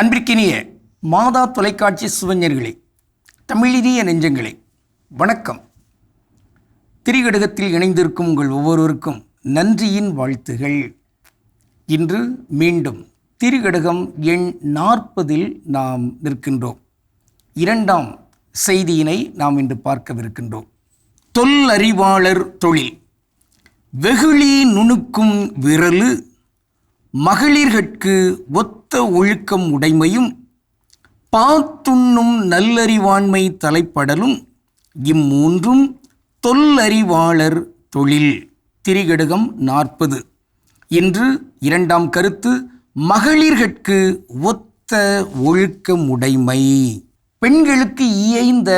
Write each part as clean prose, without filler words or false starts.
அன்பிற்கினிய மாதா தொலைக்காட்சி சுவஞர்களே, தமிழினிய நெஞ்சங்களே, வணக்கம். திரிகடுகத்தில் இணைந்திருக்கும் உங்கள் ஒவ்வொருவருக்கும் நன்றியின் வாழ்த்துகள். இன்று மீண்டும் திரிகடுகம் எண் 40 நாம் நிற்கின்றோம். இரண்டாம் செய்தியினை நாம் இன்று பார்க்கவிருக்கின்றோம். தொல்லறிவாளர் தொழில். வெகுளி நுணுக்கும் விரலு மகளிர்கட்கு ஒத்த ஒழுக்கம் உடைமையும் பாத்துண்ணும் நல்லறிவாண்மை தலைப்படலும் இம்மூன்றும் தொல்லறிவாளர் தொழில். திரிகடுகம் 40. இன்று இரண்டாம் கருத்து, மகளிர்கட்கு ஒத்த ஒழுக்கமுடைமை. பெண்களுக்கு இயைந்த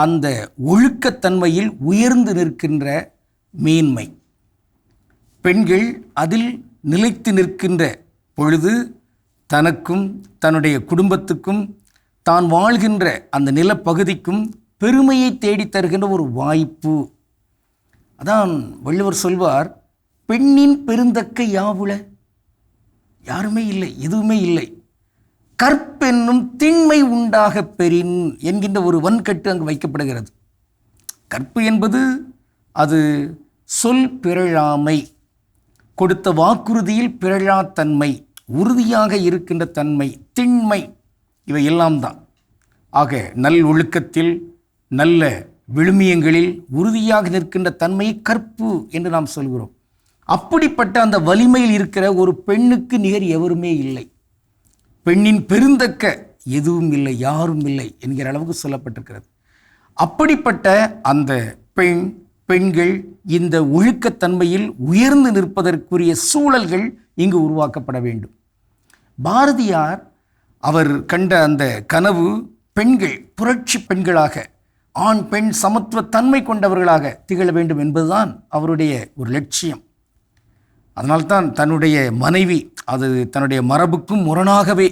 அந்த ஒழுக்கத்தன்மையில் உயர்ந்து நிற்கின்ற மேன்மை. பெண்கள் அதில் நிலைத்து நிற்கின்ற பொழுது தனக்கும் தன்னுடைய குடும்பத்துக்கும் தான் வாழ்கின்ற அந்த நிலப்பகுதிக்கும் பெருமையை தேடித் தருகின்ற ஒரு வாய்ப்பு. அதான் வள்ளுவர் சொல்வார், பெண்ணின் பெருந்தக்க யாவுள, யாருமே இல்லை, எதுவுமே இல்லை. கற்பென்னும் திண்மை உண்டாக பெறின் என்கின்ற ஒரு வன்கட்டு அங்கு வைக்கப்படுகிறது. கற்பு என்பது அது சொல் பிறழாமை, கொடுத்த வாக்குறுதியில் பிறழாத்தன்மை, உறுதியாக இருக்கின்ற தன்மை, திண்மை, இவை எல்லாம் தான். ஆக நல் ஒழுக்கத்தில் நல்ல விழுமியங்களில் உறுதியாக நிற்கின்ற தன்மையை கற்பு என்று நாம் சொல்கிறோம். அப்படிப்பட்ட அந்த வலிமையில் இருக்கிற ஒரு பெண்ணுக்கு நிகர் எவருமே இல்லை. பெண்ணின் பெருந்தக்க எதுவும் இல்லை, யாரும் இல்லை என்கிற அளவுக்கு சொல்லப்பட்டிருக்கிறது. அப்படிப்பட்ட அந்த பெண்கள் இந்த ஒழுக்கத்தன்மையில் உயர்ந்து நிற்பதற்குரிய சூழல்கள் இங்கு உருவாக்கப்பட வேண்டும். பாரதியார் அவர் கண்ட அந்த கனவு, பெண்கள் புரட்சி பெண்களாக, ஆண் பெண் சமத்துவ தன்மை கொண்டவர்களாக திகழ வேண்டும் என்பதுதான் அவருடைய ஒரு லட்சியம். அதனால்தான் தன்னுடைய மனைவி அது தன்னுடைய மரபுக்கும் முரணாகவே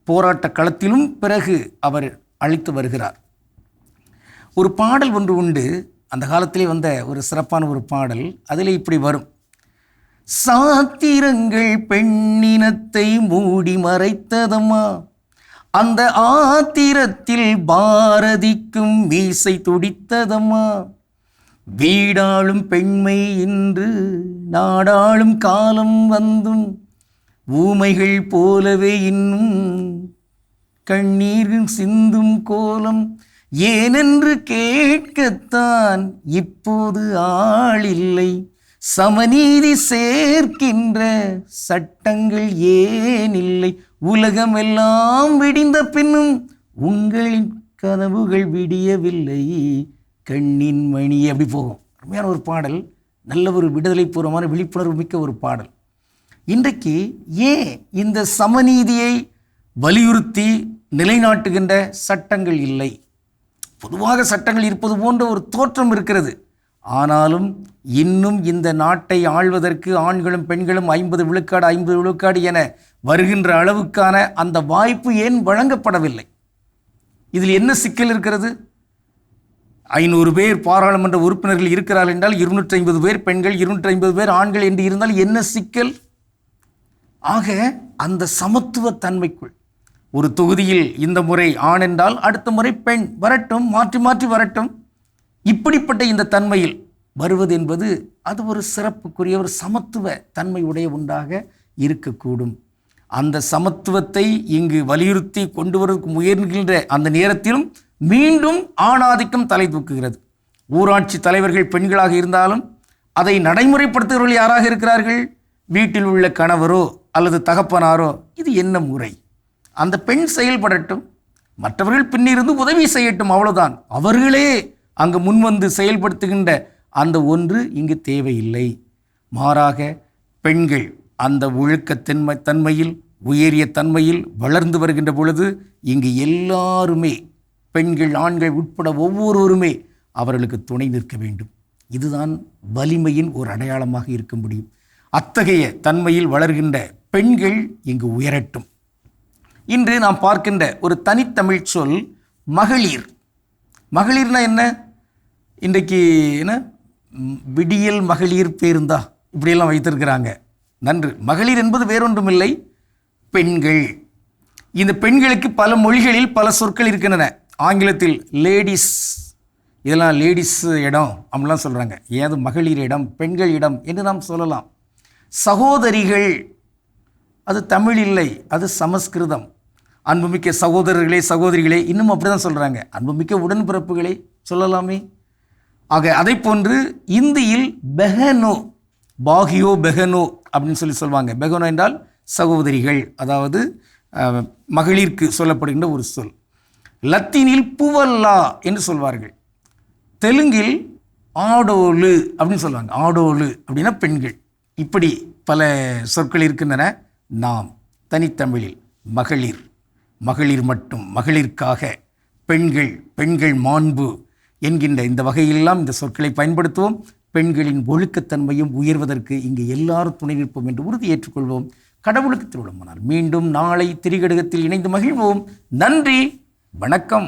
போராட்ட களத்திலும் பிறகு அவர் அழைத்து வருகிறார். ஒரு பாடல் ஒன்று உண்டு, அந்த காலத்திலே வந்த ஒரு சிறப்பான ஒரு பாடல். அதில் இப்படி வரும்: சாத்திரங்கள் பெண்ணினத்தை மூடி மறைத்ததம்மா, அந்த ஆத்திரத்தில் பாரதிக்கும் மீசை துடித்ததம்மா, வீடாளும் பெண்மை இன்று நாடாளும் காலம் வந்தும் ஊமைகள் போலவே இன்னும் கண்ணீர் சிந்தும் கோலம் ஏனென்று கேட்கத்தான் இப்போது ஆளில்லை, சமநீதி சேர்க்கின்ற சட்டங்கள் ஏனில்லை, உலகமெல்லாம் விடிந்த பின்னும் உங்களின் கனவுகள் விடியவில்லை, கண்ணின் மணி. அப்படி போகும். அருமையான ஒரு பாடல், நல்ல ஒரு விடுதலை பூர்வமான விழிப்புணர்வு மிக்க ஒரு பாடல். இன்றைக்கு ஏன் இந்த சமநீதியை வலியுறுத்தி நிலைநாட்டுகின்ற சட்டங்கள் இல்லை? பொதுவாக சட்டங்கள் இருப்பது போன்ற ஒரு தோற்றம் இருக்கிறது. ஆனாலும் இன்னும் இந்த நாட்டை ஆள்வதற்கு ஆண்களும் பெண்களும் 50 விழுக்காடு 50 விழுக்காடு என வருகின்ற அளவுக்கான அந்த வாய்ப்பு ஏன் வழங்கப்படவில்லை? இதில் என்ன சிக்கல் இருக்கிறது? 500 பேர் பாராளுமன்ற உறுப்பினர்கள் இருக்கிறார்கள் என்றால் 250 பேர் பெண்கள், 250 பேர் ஆண்கள் என்று இருந்தால் என்ன சிக்கல்? ஆக அந்த சமத்துவ தன்மைக்குள் ஒரு தொகுதியில் இந்த முறை ஆண் என்றால் அடுத்த முறை பெண் வரட்டும், மாற்றி மாற்றி வரட்டும். இப்படிப்பட்ட இந்த தன்மையில் வருவது என்பது அது ஒரு சிறப்புக்குரிய ஒரு சமத்துவ தன்மை உடைய ஒன்றாக இருக்கக்கூடும். அந்த சமத்துவத்தை இங்கு வலியுறுத்தி கொண்டு வருவதற்கு முயல்கின்ற அந்த நேரத்திலும் மீண்டும் ஆணாதிக்கம் தலை தூக்குகிறது. ஊராட்சி தலைவர்கள் பெண்களாக இருந்தாலும் அதை நடைமுறைப்படுத்துகிறவர்கள் யாராக இருக்கிறார்கள்? வீட்டில் உள்ள கணவரோ அல்லது தகப்பனாரோ. இது என்ன முறை? அந்த பெண் செயல்படட்டும், மற்றவர்கள் பின்னிருந்து உதவி செய்யட்டும், அவ்வளவுதான். அவர்களே அங்கு முன்வந்து செயல்படுத்துகின்ற அந்த ஒன்று இங்கு தேவையில்லை. மாறாக பெண்கள் அந்த ஒழுக்க தன்மையில் உயரிய தன்மையில் வளர்ந்து வருகின்ற பொழுது இங்கு எல்லாருமே, பெண்கள் ஆண்கள் உட்பட ஒவ்வொருவருமே அவர்களுக்கு துணை நிற்க வேண்டும். இதுதான் வலிமையின் ஒரு அடையாளமாக இருக்க முடியும். அத்தகைய தன்மையில் வளர்கின்ற பெண்கள் இங்கு உயரட்டும். இன்று நாம் பார்க்கின்ற ஒரு தனித்தமிழ் சொல் மகளிர். மகளிர்னா என்ன? இன்றைக்கு என்ன விடியல் மகளிர் பேருந்தா இப்படியெல்லாம் வைத்திருக்கிறாங்க. நன்று. மகளிர் என்பது வேறொன்றுமில்லை, பெண்கள். இந்த பெண்களுக்கு பல மொழிகளில் பல சொற்கள் இருக்கின்றன. ஆங்கிலத்தில் லேடிஸ், இதெல்லாம் லேடிஸ் இடம் அப்படிலாம் சொல்கிறாங்க. ஏது மகளிர் இடம், பெண்கள் இடம் என்று நாம் சொல்லலாம். சகோதரிகள், அது தமிழ் இல்லை, அது சமஸ்கிருதம். அன்புமிக்க சகோதரர்களே, சகோதரிகளே, இன்னும் அப்படி தான் சொல்கிறாங்க. அன்புமிக்க உடன்பிறப்புகளே சொல்லலாமே. ஆக அதை போன்று இந்தியில் பெஹனோ, பாகியோ பெஹனோ அப்படின்னு சொல்லுவாங்க. பெஹனோ என்றால் சகோதரிகள், அதாவது மகளிருக்கு சொல்லப்படுகின்ற ஒரு சொல். லத்தீனில் புவல்லா என்று சொல்வார்கள். தெலுங்கில் ஆடோலு அப்படின்னு சொல்லுவாங்க. ஆடோலு அப்படின்னா பெண்கள். இப்படி பல சொற்கள் இருக்கின்றன. நாம் தனித்தமிழில் மகளிர், மகளிர் மட்டும், மகளிர்க்காக, பெண்கள், பெண்கள் மாண்பு என்கின்ற இந்த வகையெல்லாம் இந்த சொற்களை பயன்படுத்துவோம். பெண்களின் ஒழுக்கத்தன்மையும் உயர்வதற்கு இங்கு எல்லாரும் துணை நிற்போம் என்று உறுதி ஏற்றுக்கொள்வோம். கடவுளுக்கு திருவிழமானால் மீண்டும் நாளை திரிகடுகத்தில் இணைந்து மகிழ்வோம். நன்றி, வணக்கம்.